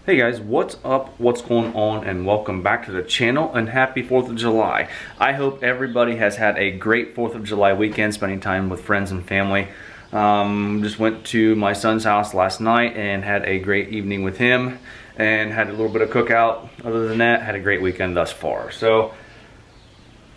Hey guys, what's up, what's going on, and welcome back to the channel, and happy 4th of July. I hope everybody has had a great 4th of July weekend, spending time with friends and family. Just went to my son's house last night and had a great evening with him, and had a little bit of cookout. Other than that, had a great weekend thus far. So,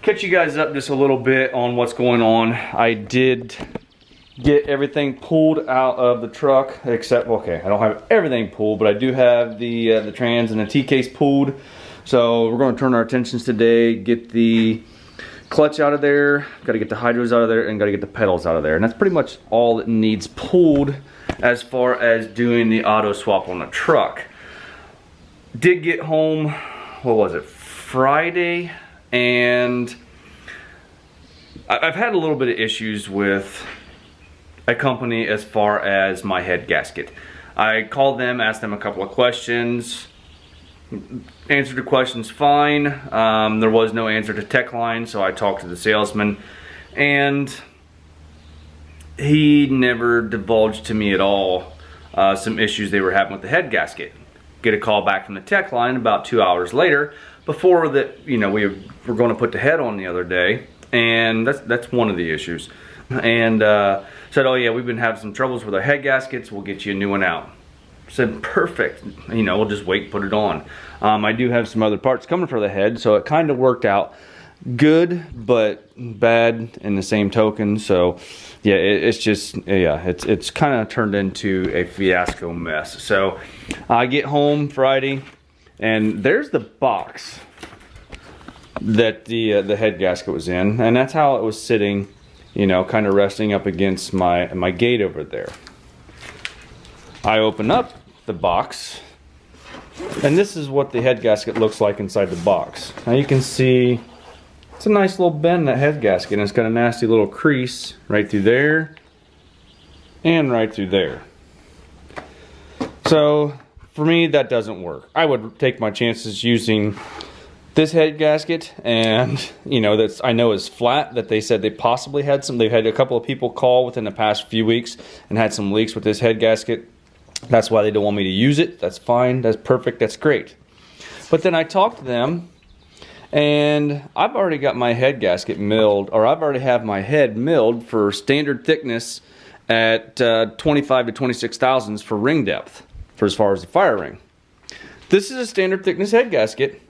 catch you guys up just a little bit on what's going on. I did get everything pulled out of the truck, except, okay, I don't have everything pulled, but I do have the trans and the T-case pulled. So we're going to turn our attentions today, get the clutch out of there, got to get the hydros out of there, and got to get the pedals out of there. And that's pretty much all that needs pulled as far as doing the auto swap on the truck. Did get home, what was it, Friday, and I've had a little bit of issues with a company as far as my head gasket. I called them, asked them a couple of questions, answered the questions fine. There was no answer to tech line, so I talked to the salesman, and he never divulged to me at all some issues they were having with the head gasket. Get a call back from the tech line about 2 hours later, before that, you know, we were going to put the head on the other day, and that's one of the issues. And said, oh yeah, we've been having some troubles with our head gaskets, we'll get you a new one out. Said, perfect, you know, we'll just wait and put it on. I do have some other parts coming for the head, so it kind of worked out good, but bad in the same token. So yeah, it's just, yeah, it's kind of turned into a fiasco mess. So I get home Friday, and there's the box that the head gasket was in, and that's how it was sitting, you know, kind of resting up against my gate over there. I open up the box, and this is what the head gasket looks like inside the box. Now you can see it's a nice little bend, that head gasket, and it's got a nasty little crease right through there and right through there. So for me, that doesn't work. I would take my chances using this head gasket, and you know, that's, I know is flat, that they said they possibly had some, they've had a couple of people call within the past few weeks and had some leaks with this head gasket. That's why they don't want me to use it. That's fine, that's perfect, that's great. But then I talked to them, and I've already got my head gasket milled, or I've already have my head milled for standard thickness at 25 to 26 thousandths for ring depth, for as far as the fire ring. This is a standard thickness head gasket.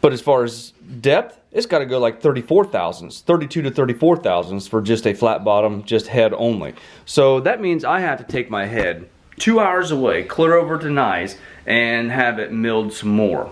But as far as depth, it's got to go like 34 thousandths, 32 to 34 thousandths for just a flat bottom, just head only. So that means I have to take my head 2 hours away, clear over to Nye's, and have it milled some more.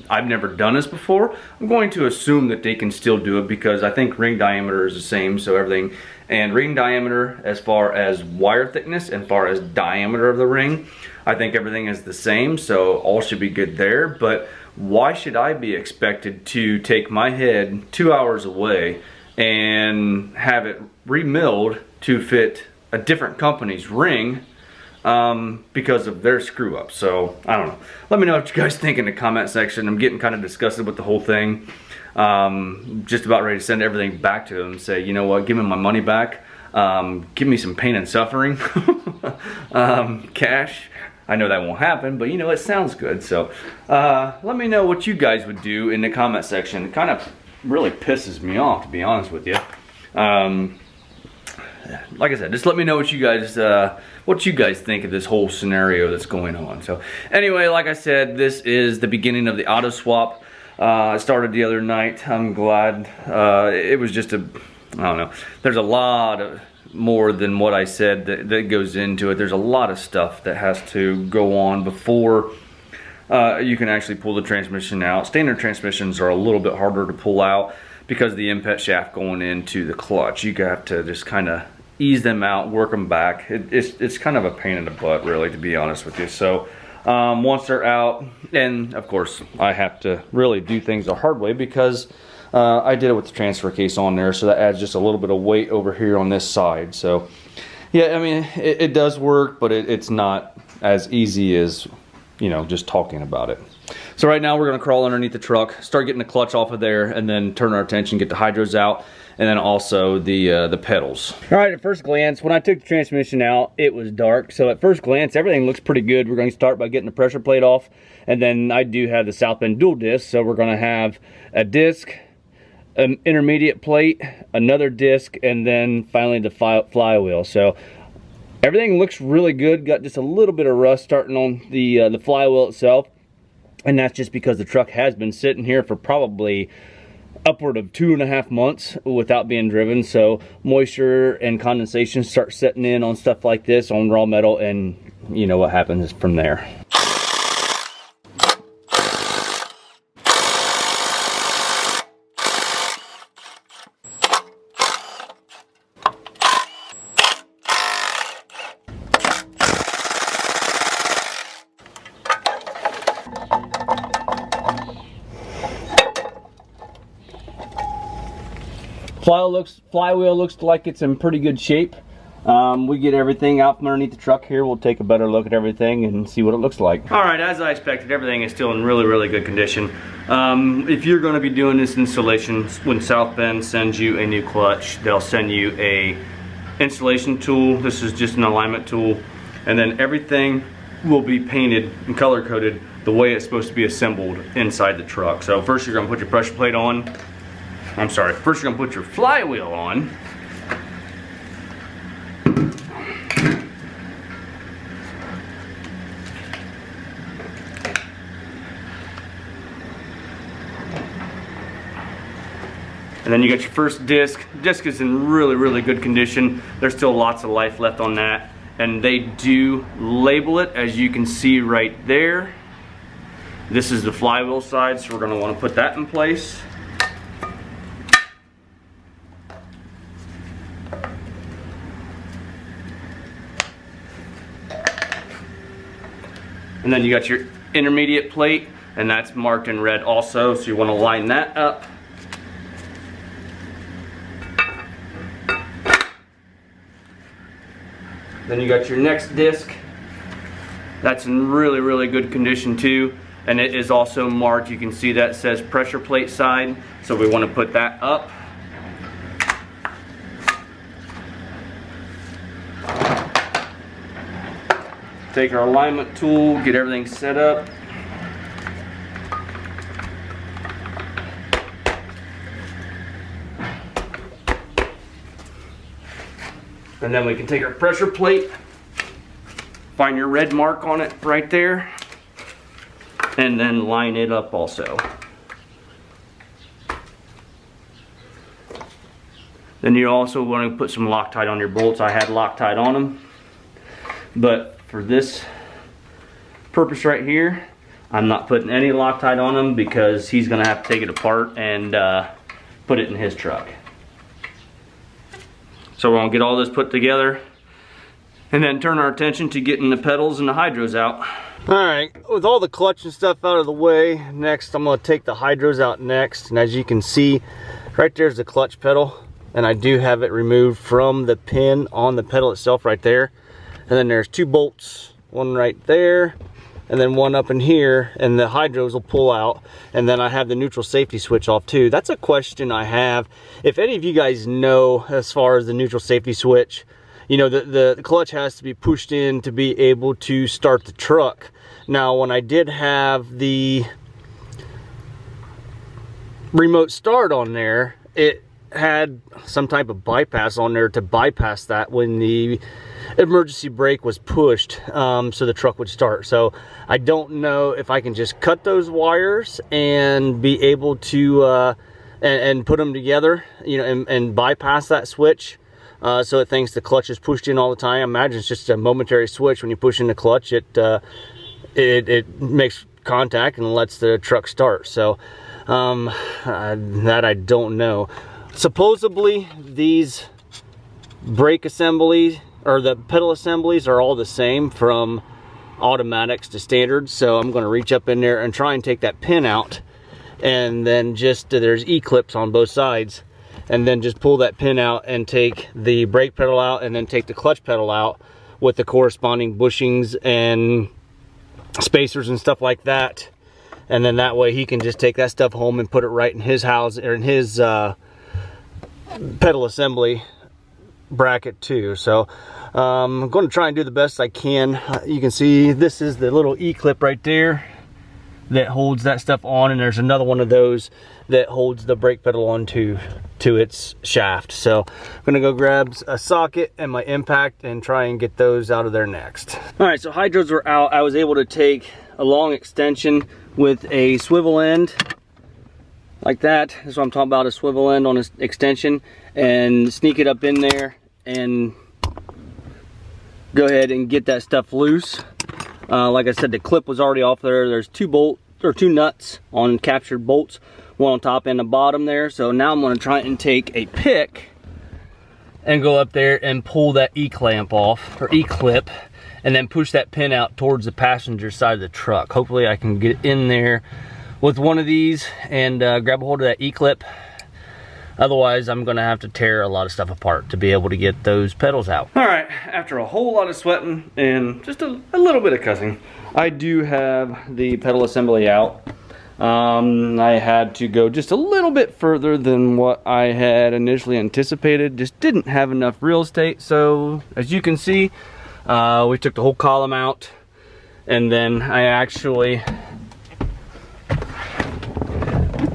I've never done this before. I'm going to assume that they can still do it, because I think ring diameter is the same, so everything. And ring diameter, as far as wire thickness and far as diameter of the ring, I think everything is the same, so all should be good there. But why should I be expected to take my head 2 hours away and have it remilled to fit a different company's ring because of their screw up? So I don't know. Let me know what you guys think in the comment section. I'm getting kind of disgusted with the whole thing. Just about ready to send everything back to them and say, you know what, give me my money back. Give me some pain and suffering. Cash. I know that won't happen, but you know, it sounds good. So let me know what you guys would do in the comment section. It kind of really pisses me off, to be honest with you. Like I said, just let me know what you guys think of this whole scenario that's going on. So anyway, like I said, this is the beginning of the auto swap. I started the other night. I'm glad. It was just I don't know. There's a lot of more than what I said that goes into it. There's a lot of stuff that has to go on before you can actually pull the transmission out. Standard transmissions are a little bit harder to pull out because of the impet shaft going into the clutch. You got to just kind of ease them out, work them back. It's kind of a pain in the butt, really, to be honest with you. So once they're out, and of course I have to really do things the hard way, because I did it with the transfer case on there, so that adds just a little bit of weight over here on this side. So yeah, I mean, it does work, but it's not as easy as, you know, just talking about it. So right now we're going to crawl underneath the truck, start getting the clutch off of there, and then turn our attention, get the hydros out, and then also the pedals. All right, at first glance, when I took the transmission out, it was dark. So at first glance, everything looks pretty good. We're going to start by getting the pressure plate off, and then I do have the South Bend dual disc. So we're going to have a disc, an intermediate plate, another disc, and then finally the flywheel. So everything looks really good. Got just a little bit of rust starting on the flywheel itself, and that's just because the truck has been sitting here for probably upward of 2.5 months without being driven. So moisture and condensation start setting in on stuff like this, on raw metal, and you know what happens from there. Flywheel looks like it's in pretty good shape. We get everything out from underneath the truck here. We'll take a better look at everything and see what it looks like. All right, as I expected, everything is still in really good condition. If you're going to be doing this installation, when South Bend sends you a new clutch, they'll send you a installation tool. This is just an alignment tool, and then everything will be painted and color coded the way it's supposed to be assembled inside the truck. So first you're going to put your pressure plate on. First you're going to put your flywheel on. And then you got your first disc. Disc is in really good condition. There's still lots of life left on that. And they do label it, as you can see right there. This is the flywheel side, so we're going to want to put that in place. And then you got your intermediate plate, and that's marked in red also, so you want to line that up. Then you got your next disc. That's in really good condition too, and it is also marked. You can see that says pressure plate side, so we want to put that up. Take our alignment tool, get everything set up. And then we can take our pressure plate, find your red mark on it right there, and then line it up also. Then you also want to put some Loctite on your bolts. I had Loctite on them, but for this purpose right here, I'm not putting any Loctite on them because he's gonna have to take it apart and put it in his truck. So we're gonna get all this put together and then turn our attention to getting the pedals and the hydros out. All right, with all the clutch and stuff out of the way, next I'm gonna take the hydros out next. And as you can see, right there's the clutch pedal, and I do have it removed from the pin on the pedal itself right there. And then there's 2 bolts, one right there, and then one up in here, and the hydros will pull out. And then I have the neutral safety switch off too. That's a question I have. If any of you guys know, as far as the neutral safety switch, you know, the clutch has to be pushed in to be able to start the truck. Now, when I did have the remote start on there, it had some type of bypass on there to bypass that when the emergency brake was pushed, so the truck would start. So I don't know if I can just cut those wires and be able to and put them together, you know, and bypass that switch, so it thinks the clutch is pushed in all the time. I imagine it's just a momentary switch. When you push in the clutch, it makes contact and lets the truck start. So that I don't know. Supposedly these brake assemblies or the pedal assemblies are all the same from automatics to standards. So I'm going to reach up in there and try and take that pin out, and then just there's E-clips on both sides, and then just pull that pin out and take the brake pedal out, and then take the clutch pedal out with the corresponding bushings and spacers and stuff like that. And then that way he can just take that stuff home and put it right in his house or in his pedal assembly bracket too. So I'm going to try and do the best I can. You can see this is the little E-clip right there that holds that stuff on, and there's another one of those that holds the brake pedal onto its shaft. So I'm gonna go grab a socket and my impact and try and get those out of there next. All right, so hydros were out. I was able to take a long extension with a swivel end like that. That's what I'm talking about, a swivel end on an extension, and sneak it up in there and go ahead and get that stuff loose. Like I said, the clip was already off there. There's two nuts on captured bolts, one on top and the bottom there. So now I'm going to try and take a pick and go up there and pull that E-clamp off, or E-clip, and then push that pin out towards the passenger side of the truck. Hopefully I can get in there with one of these and grab a hold of that E-clip. Otherwise, I'm gonna have to tear a lot of stuff apart to be able to get those pedals out. All right, after a whole lot of sweating and just a little bit of cussing, I do have the pedal assembly out. I had to go just a little bit further than what I had initially anticipated. Just didn't have enough real estate. So as you can see, we took the whole column out, and then I actually,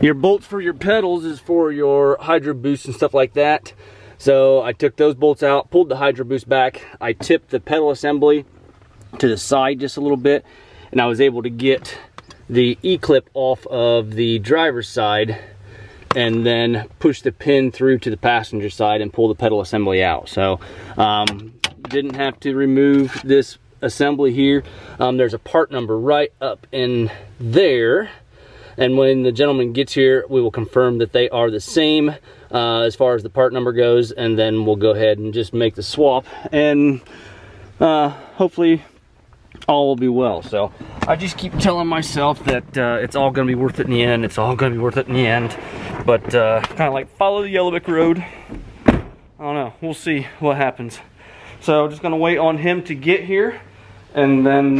your bolts for your pedals is for your hydro boost and stuff like that. So I took those bolts out, pulled the hydro boost back. I tipped the pedal assembly to the side just a little bit, and I was able to get the E-clip off of the driver's side and then push the pin through to the passenger side and pull the pedal assembly out. So didn't have to remove this assembly here. There's a part number right up in there, and when the gentleman gets here, we will confirm that they are the same as far as the part number goes, and then we'll go ahead and just make the swap, and hopefully all will be well. So I just keep telling myself that it's all gonna be worth it in the end. It's all gonna be worth it in the end. But kind of like follow the yellow brick road. I don't know, we'll see what happens. So just gonna wait on him to get here, and then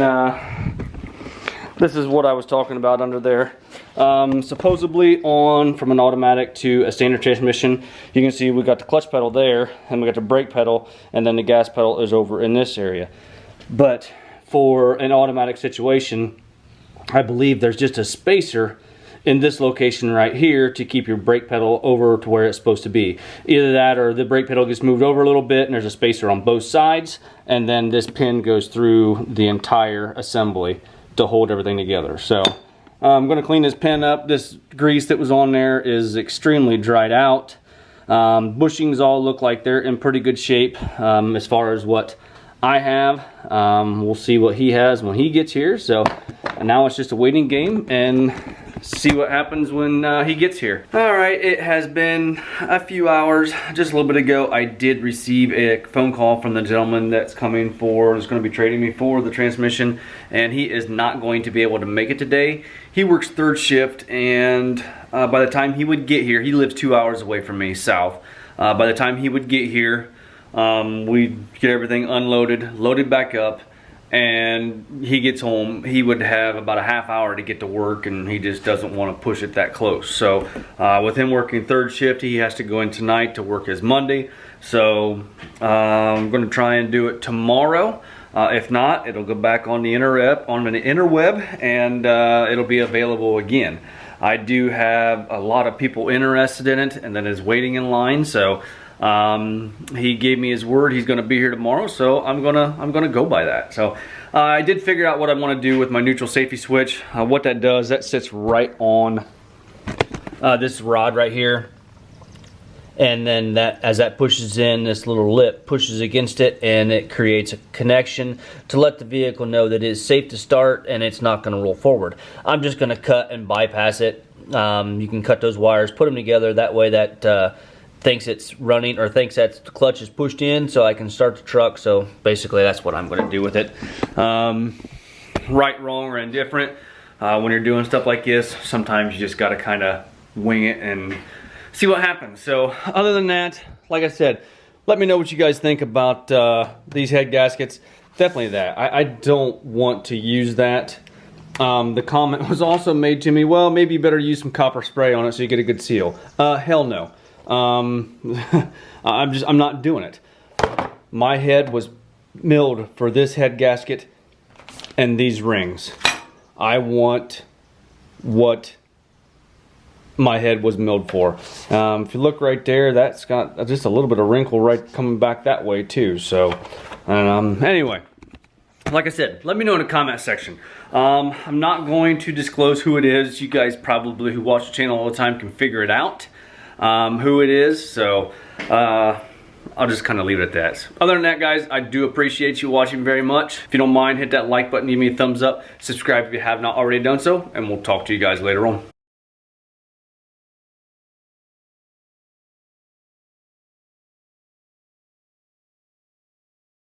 this is what I was talking about under there. Supposedly from an automatic to a standard transmission, you can see we got the clutch pedal there, and we got the brake pedal, and then the gas pedal is over in this area. But for an automatic situation, I believe there's just a spacer in this location right here to keep your brake pedal over to where it's supposed to be. Either that, or the brake pedal gets moved over a little bit and there's a spacer on both sides, and then this pin goes through the entire assembly to hold everything together. So I'm going to clean this pin up. This grease that was on there is extremely dried out. Bushings all look like they're in pretty good shape as far as what I have. We'll see what he has when he gets here. So now it's just a waiting game and see what happens when he gets here. All right, it has been a few hours. Just a little bit ago, I did receive a phone call from the gentleman that's coming for, is going to be trading me for the transmission, and he is not going to be able to make it today. He works third shift, and by the time he would get here, he lives 2 hours away from me, south. By the time he would get here, we'd get everything unloaded, loaded back up, and he gets home, he would have about a half hour to get to work, and he just doesn't want to push it that close. So with him working third shift, he has to go in tonight to work his Monday. So I'm going to try and do it tomorrow. If not, it'll go back on the interweb, and it'll be available again. I do have a lot of people interested in it and that is waiting in line. So he gave me his word he's going to be here tomorrow, so I'm gonna go by that. So I did figure out what I want to do with my neutral safety switch. What that does, that sits right on this rod right here, and then that, as that pushes in, this little lip pushes against it, and it creates a connection to let the vehicle know that it is safe to start and it's not going to roll forward. I'm just going to cut and bypass it. You can cut those wires, put them together, that way that thinks it's running, or thinks that the clutch is pushed in, so I can start the truck. So basically that's what I'm going to do with it. Right, wrong, or indifferent, when you're doing stuff like this, sometimes you just got to kind of wing it and see what happens. So other than that, like I said, let me know what you guys think about these head gaskets. Definitely that. I don't want to use that. The comment was also made to me, well, maybe you better use some copper spray on it so you get a good seal. Hell no. I'm not doing it. My head was milled for this head gasket and these rings. I want what my head was milled for. If you look right there, that's got just a little bit of wrinkle right coming back that way too. So anyway, like I said, let me know in the comment section. I'm not going to disclose who it is. You guys probably who watch the channel all the time can figure it out who it is. So I'll just kind of leave it at that. Other than that, guys, I do appreciate you watching very much. If you don't mind, hit that like button, give me a thumbs up, subscribe if you have not already done so, and we'll talk to you guys later on.